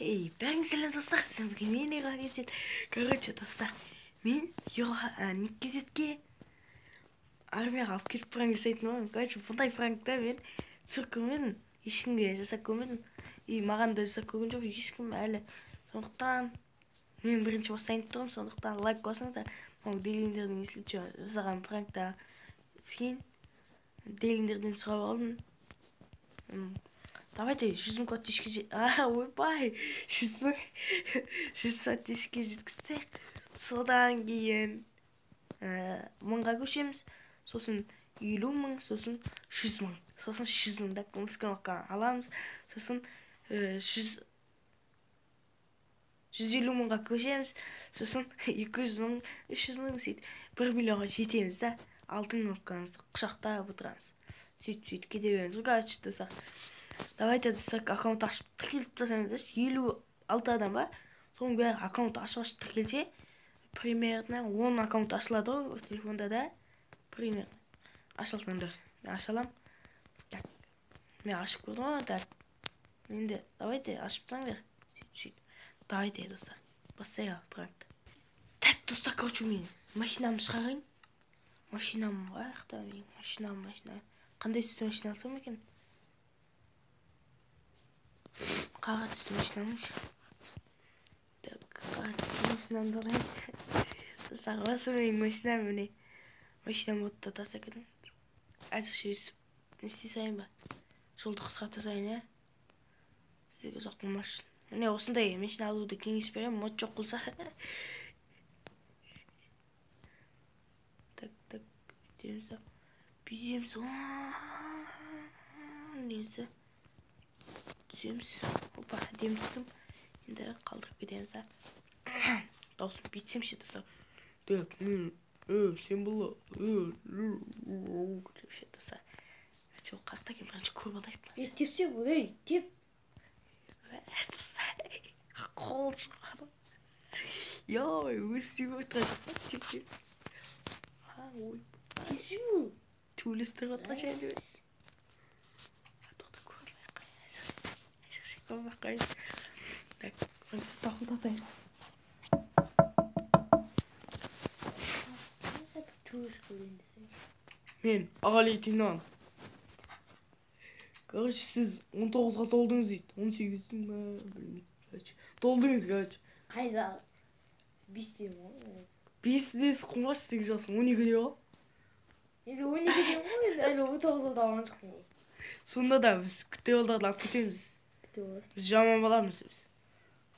Эй, бәріңізге достарсың, бүгін мен кезет. Короче, достар, мен нэг кезетке армияға алып кетіп барған кезде айттым ғой. Короче, бұндай пранкта мен түсіріп көрмедім. Ешкімге жасап көрмедім. И маған да жасап көрген жоқ ешкім әлі. Сондықтан мен бірінші бастайын тұрмын. Сондықтан лайк басыңыздар. Мынау делиндердің если что жасаған пранкта сен делиндерден сұрап алдым. Давайте 100 мың подписчикке ойбай 100 подписчикке жеткізсек, содан кейін 1000-ға көшеміз, сосын 50 мың, сосын 100 мың, сосын 100 мыңда көміскен аламыз, сосын 150 мыңға көшеміз, сосын 200 мың, 300 мың сөйтіп 1 миллионға жетеміз да, алтын кнопкамызды құшақтап отырамыз. Сөйтіп кете береміз. Короче, достар, давайте достар аккаунт ашып тіркеліп тұрсаңыздаршы, 56 адам ба, соның бәрі аккаунт ашып тіркелсе, примерно 10 аккаунт ашылады ғой телефонда да, примерно ашылсаңдар. Мен аша аламын. Так, мен ашып көрдім ғой. Так, енді давайте ашып тұрсаңдар. Сөйтіп. Давайте, достар, бастайық пранкты. Так, достар, короче, мен машинамды шығарайын. Машинам қаяқта, мен машина. Қандай түсті машина алсам екен? Қара түсті машинам ше. Так, қара түсті машинамды алайын. Достар, осы менің машинам, міне. Машинам отта таса кедім. Әзірше өсіп, не істей сайын ба? Жолды қысқарта сайын, сіздерге жоқ болмасын. Міне осындай машина алуды кеңес беремін, мод жоқ болса. Так, өтеміз. Бүйтеміз. Несі? Түсеміз. Опа, әдемі түстім. Енді қалдырып кетеміз. Даусын бүйтсемші достар. Так, сен бола. Ше достар. Әйтсе ол қақта екен, бірінші көріп алайық. Тепсе бұл, теп. Қол шығады. Йой, өсіп отырады. Теп. Ой. Тепсе бұл. Тулестер отқа жайды өз. Тоқта көріп қайын. Так, тақылдатайық. Мен аға лейтенант. Короче, сіз 19-ға толдыңыз дейді. 18-дің ба, білмейді. Толдыңыз, короче. Қайда? 5-тен ғой. 5-десі құмаш істеген жасың, 12-де ғой. Енді 12-ден ғой, әлі 19-да алған жоқпын ғой. Сонда да біз күтте балдарды алып кетеміз. Күтте боласың. Біз жаман баламыз біз.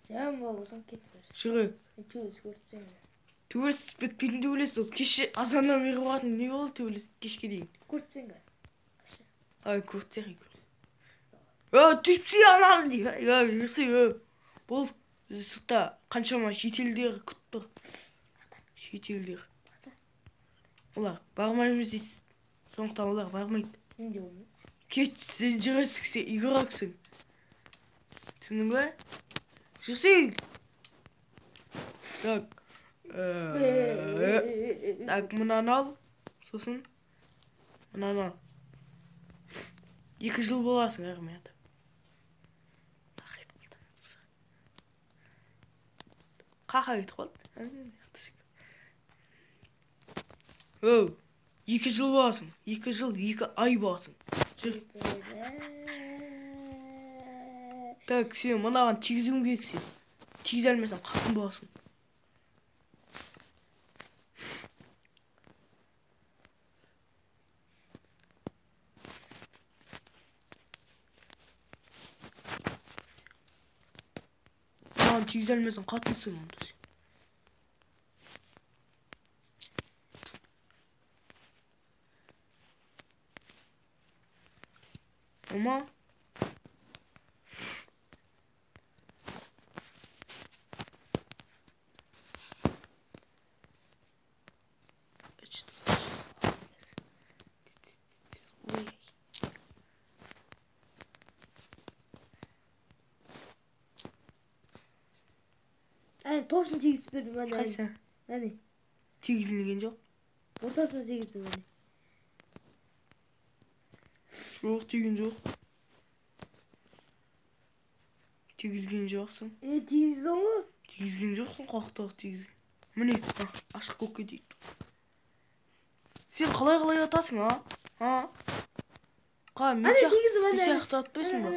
Жаман бала болсаң кетіп бер. Шығы. Төбелес көріп сен. Төбелес бітпейтін төбелес ол. Кеше азаннан бері болатын не болды төбелес кешке дейін. Көріп сен бе? Ай, көріп сен. Түпсі анам дейді. Ерсі, бұл сұқта қаншама шетелдер күтті. Шетелдер. Олар бармаймыз дейді. Сондықтан олар бармайды. Менде олмайды. Кет, сен жүресің, сен игроксың. Түсінің бе? Жүрсің. Так. Так, мұнан ал. Сосын. Мұнан ал. 2 жыл боласың армияда. Қақа кетіп қалды. 2 жыл боласың. 2 жыл, 2 ай боласың. Жүр. Так, сен мынаған тигізуің керек сен. Тигіз әлмесен қатын боласың. Мынаған тигіз әлмесен қатынсың онда сен. Ama Torşun tegizip berdim ben. Қайсы? Әне. Тигізілген жоқ. Ортасына tegizip әне. Жоқ, тиген жоқ. тигізген жоқсың. Тигізді ғой. Тигізген жоқсың, қақтағы тигізген. Міне, ашық көкке дейді. Сен қалай атасың, а? Мен сияқты атпайсың ба?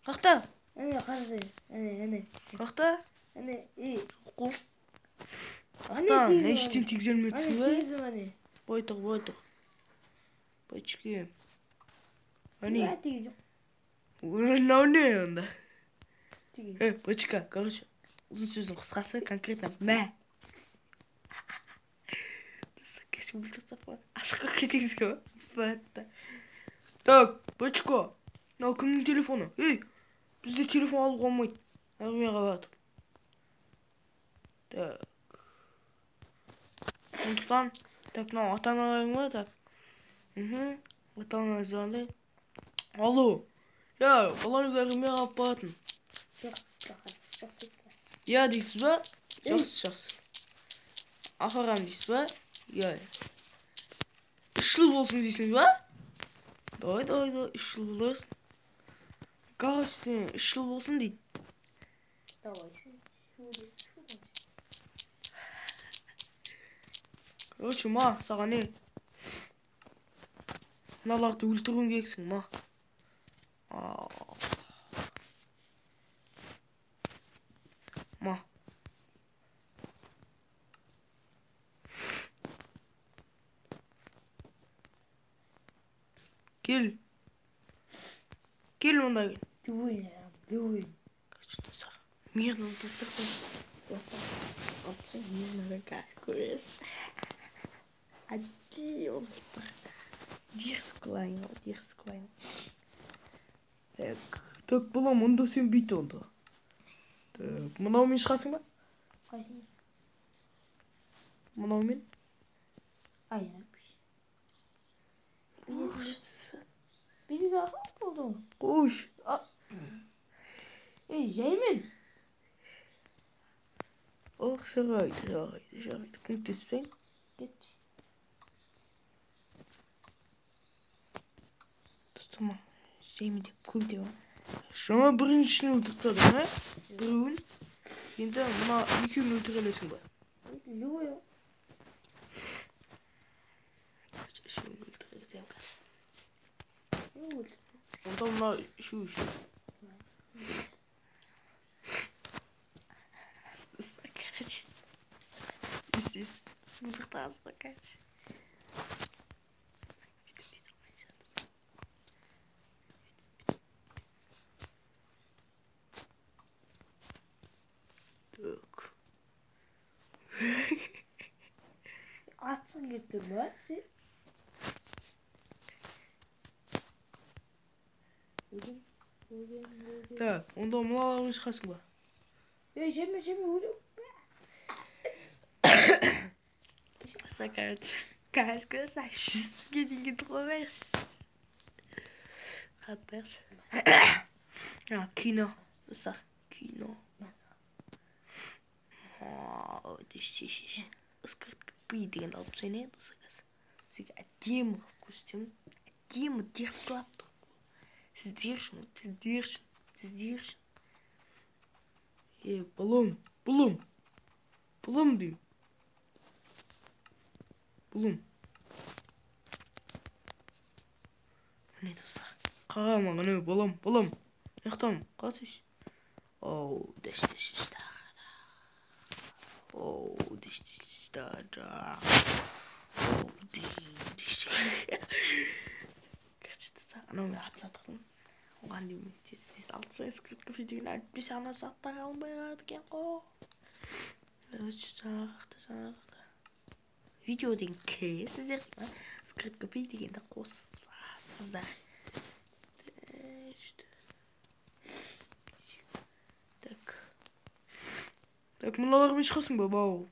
Қақта. Әне, қарасай. Әне. Қақта. Әне, Қу. Қақта, не іштен тигізелмедісің ба? Тигіздім, әне. Бой тұр. Бачке. Әне. Тигіздім. Мынау не онда? Тигіздім. Бачка, короче. Uzun sözün kıskası konkretно. Мә. Кешім білдірсіп қой. Ашыққа кетіңізге ба? Так, бачка. Мынау кімнің телефоны? Бізде телефон алуға болмайды. Армияға бардық. Так. Сондықтан, мынау ата-аналарың ба? Так. Ата-аналар звондай. Алло. Балаңызды армияға алып баратын. Жоқ. Дейсіз ба? Жақсы. Апарам дейсіз ба? 3 жыл болсын дейсің ба? Давай, 3 жыл боларсың. Короче, сен 3 жыл болсын дейді. Давай. Короче, саған не? Мыналарды өлтіруің керексің, Кел онда кел. Любой. Мирно отцы мирно какой. Один. Дерзкая. Так, балам, онда сен бүйт онда. Так, мынаумен шығасың ба? Қайсың? Мынаумен? Бені зағын болды. Қош. Жаймен. Жарайды. Көмектеспең. Кет. Достыма, жаймен деп көп деп. Жаңа біріншісін өлтіртпедің, Біреуін. Енді мына екеуін өлтіре аласың ба? Любой. Үшеуін өлтірсем қазір. Онда мына үшеу. Короче. Мылтықтағыз ба, короче. Так. Атсың кетті ба, сен? Так, онда мыналарын шығасың ба? Жеме, өлім. Короче, сәшізге дейінгі тұғымайш. Қатпайш. Кино. Кино. Дешеш. Скрытка деген алып сені енді сағас. Сізге әдемі көстем. Әдемі дерсклап тұр. Сіздер үшін. Бұлым дейм. Бұлым. Міне достар. Қарамаң, әне, бұлым. Яқтам, қасыш. Деш. Кәчті анау мен ат сатқым. Оған деймін, сіз 6 сайын скрытка деген әліппесі ана саттар алынбай қарады кен қо. Сағақты. Видеоден кесіздер, скрытка дегенді қосасыздар. Так, мыналармен шығасың ба, бау?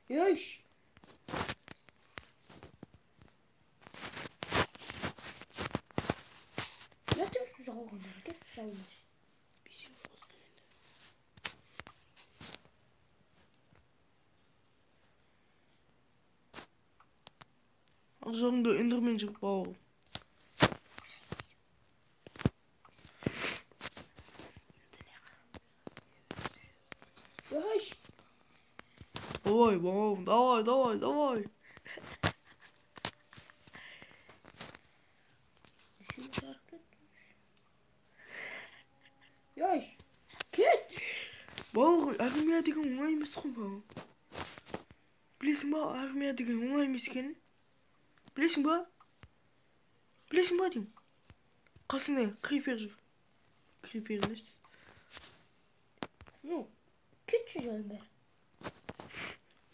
Yoş. Yatır mısın şu halkınları? Gel, savunmuş. Bir şey olsun. ар жағыңда эндермен жүр бауырым. Яш. Давай, бауырым, давай. Яш. Кет. Бауырым, армия деген оңай емес қой бауырым. Білесің ба, армия деген оңай емес екенін? Білесің ба деймін. Қасыңда крипер жүр. Крипер емес. Ну, кетші жайын бәрі.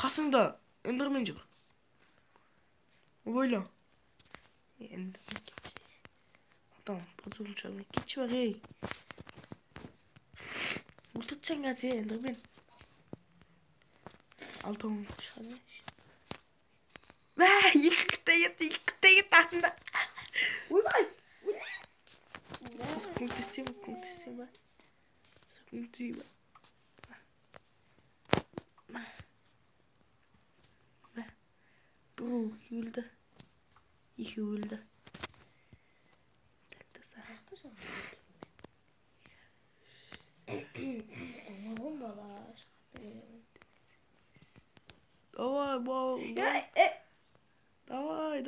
Қасыңда эндермен жүр. Ойла. Эндермен кетші. Адам, продолжим шагнай. Кетші бар, ей. Өлтіртсең әзе эндермен. Алтауын шагнай. Бә, екі кітті артында. Ойбай. Көмектесем ба. Бро, өлді. Екі өлді. Оңағым бала. Давай, бауырым. Давай.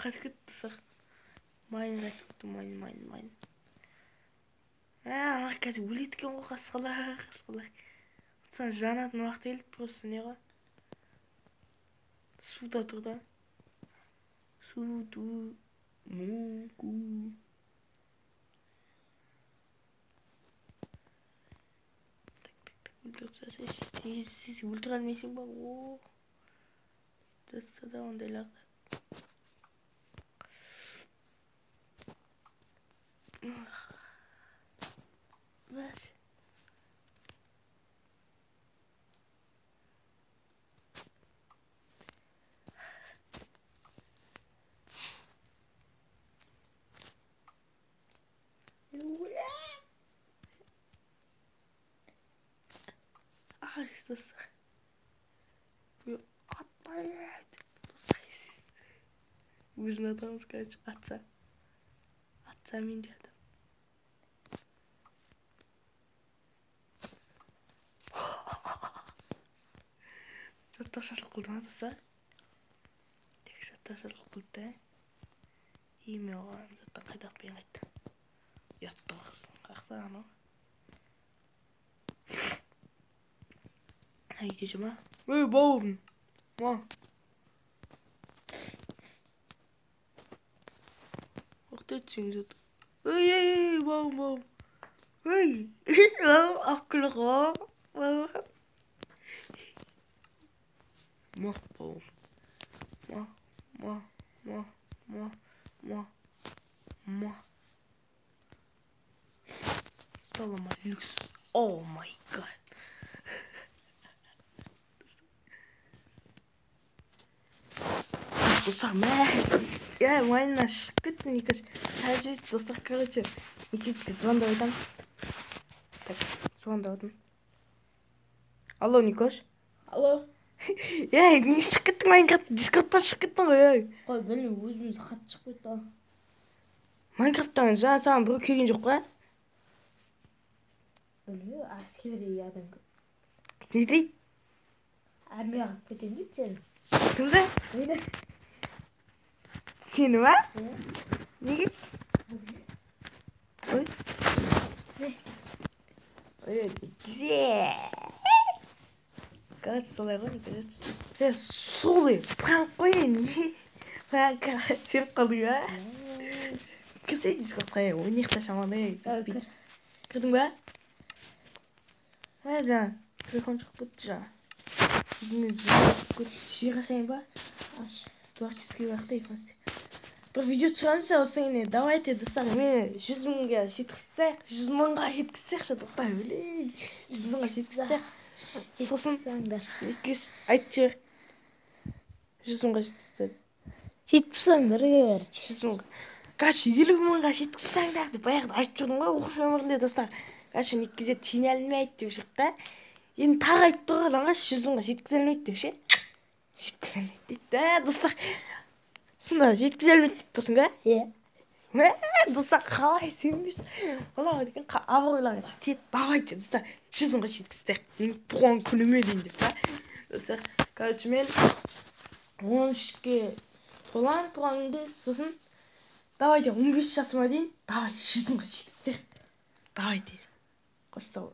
Қайтып кетті сақ. Майын қайтып кетті, майын. Ана қазір өледі екен ғой, қасқалар. Сен жанатын уақыт елді, просто не ғой? Суда тұр да. Суду. Муку. Сіз өлтіре алмайсың ба? Дастада ондайларды. Бәс. Ай, достар. Атпайды. Достар, сіз. Өзін атамыз қайшы атса. Атса мен де адам. Заттар шашылық қылды ма, достар? Тек заттар шашылық қылды. Еме оған заттар қайдақ бен қайтты. Ұятты қырсын. Қақта ана. Әйде жүма. Ой, бауырым. Ма. Оқты өтсеңіз өті. Ой, бауырым. Ой, ақылы ғой. Ма, бауырым. Ма. Салам алейкум. О май гад. Достар, я война шкет, Никаш. Шажет, достар, короче, Никитский звондап айтам. Так, звондап атам. Алло, Никаш. Алло. Не шығып кеттің Майнкрафт, Дискордтан шығып кеттің ғой, ей. Қой, білмеймін, өзіміз хат шығып кетті. Майнкрафттан жаңа саған біреу келген жоқ па? Білмеймін, әскери адам көп. Не дейді? Армия қылып кетемін дейді сені. Кімді? Мені. Сені ма? Неге? Ой. Ой, güzel. Короче, солай ғой, Николай. Солай, пранк қойын. Пранк сеніп қалдың ба? Кірсей Дискордқа, ойнақта шамалы. Кірдің ба? Жаңа, телефон шығып кетті жаңа. Жер ашайын ба? Аш. Творческий уақытта ефонсты. Бір видео түсіреміз осыны. Давайте, достар, мені 100 мыңға жеткізсек, 100 мыңға жеткізсекші, достар, білейін. 100 мыңға жеткізсек. Сосын айтып жібер. 100 мыңға жеткізсек. Жетпісаңдар, 100 мыңға. Короче, 50 мыңға жеткізсеңдер деп баяғыда айтып жүрдім ғой, оқушы өмірінде, достар. Короче, некезе теңелмейді деп шықты. Енді тағы айтып тұрған аңға 100 мыңға жеткізе алмайды деп ше. Жеткізе алмайды дейді. Достар, сонда жеткізе алмайды деп тұрсың ба? Иә. Достар қалай сенбейсің? Олар деген абыройлары жетеді. Давайте, достар, 100 мыңға жеткізсек. Менің туған күніме дейін деп па. Достар, короче, мен 13-ке толамын туған күнде. Сосын давайте 15 жасыма дейін давай 100 мыңға жеткізсек. Давайте. Қоштау.